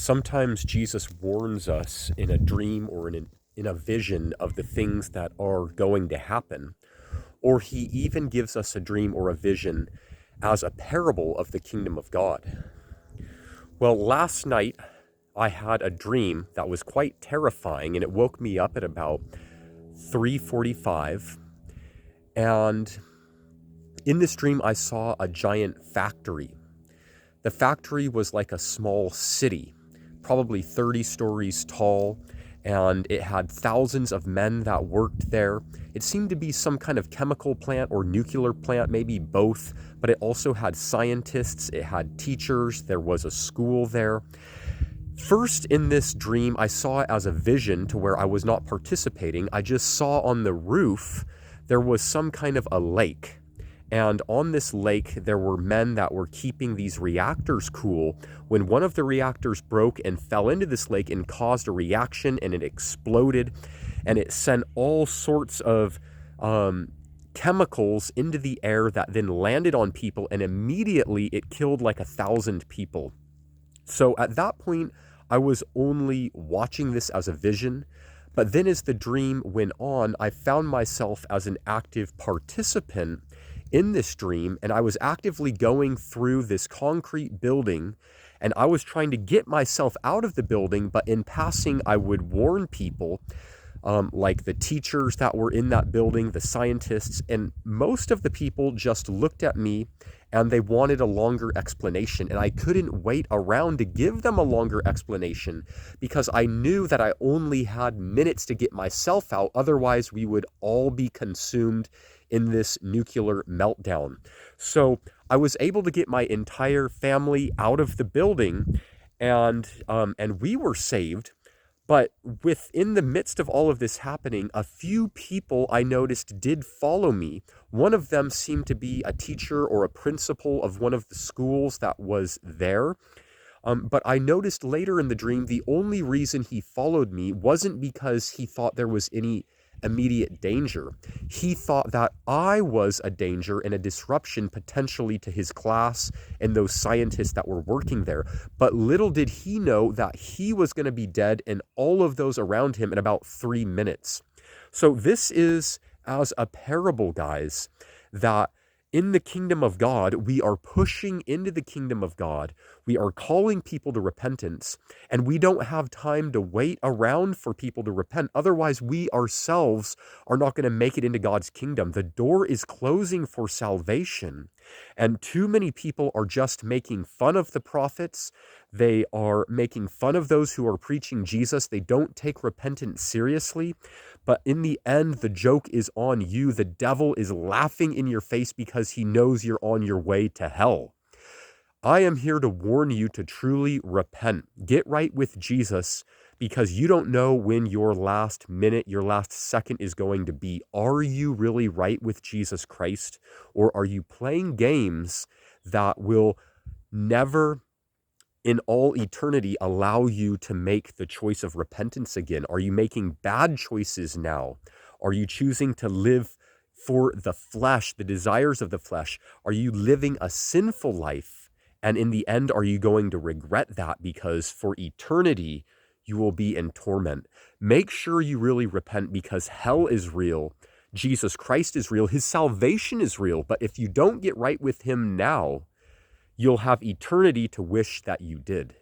Sometimes Jesus warns us in a dream or in a vision of the things that are going to happen, or he even gives us a dream or a vision as a parable of the kingdom of God. Well, last night I had a dream that was quite terrifying, and it woke me up at about 3:45, and in this dream I saw a giant factory. The factory was like a small city, probably 30 stories tall, and it had thousands of men that worked there. It seemed to be some kind of chemical plant or nuclear plant, maybe both, but it also had scientists, it had teachers, there was a school there. First, in this dream, I saw it as a vision to where I was not participating. I just saw on the roof there was some kind of a lake. And on this lake, there were men that were keeping these reactors cool when one of the reactors broke and fell into this lake and caused a reaction, and it exploded, and it sent all sorts of chemicals into the air that then landed on people, and immediately it killed like 1,000 people. So at that point, I was only watching this as a vision. But then as the dream went on, I found myself as an active participant in this dream, and I was actively going through this concrete building, and I was trying to get myself out of the building, but in passing, I would warn people, like the teachers that were in that building, the scientists, and most of the people just looked at me and they wanted a longer explanation, and I couldn't wait around to give them a longer explanation because I knew that I only had minutes to get myself out. Otherwise, we would all be consumed in this nuclear meltdown. So I was able to get my entire family out of the building, and we were saved. But within the midst of all of this happening, a few people I noticed did follow me. One of them seemed to be a teacher or a principal of one of the schools that was there. But I noticed later in the dream, the only reason he followed me wasn't because he thought there was any immediate danger. He thought that I was a danger and a disruption potentially to his class and those scientists that were working there. But little did he know that he was going to be dead and all of those around him in about 3 minutes. So this is as a parable, guys, that in the kingdom of God, we are pushing into the kingdom of God. We are calling people to repentance, and we don't have time to wait around for people to repent. Otherwise, we ourselves are not going to make it into God's kingdom. The door is closing for salvation, and too many people are just making fun of the prophets. They are making fun of those who are preaching Jesus. They don't take repentance seriously. But in the end, the joke is on you. The devil is laughing in your face because he knows you're on your way to hell. I am here to warn you to truly repent. Get right with Jesus, because you don't know when your last minute, your last second is going to be. Are you really right with Jesus Christ? Or are you playing games that will never in all eternity allow you to make the choice of repentance again? Are you making bad choices now? Are you choosing to live for the flesh, the desires of the flesh? Are you living a sinful life? And in the end, are you going to regret that, because for eternity, you will be in torment? Make sure you really repent, because hell is real. Jesus Christ is real. His salvation is real. But if you don't get right with him now, you'll have eternity to wish that you did.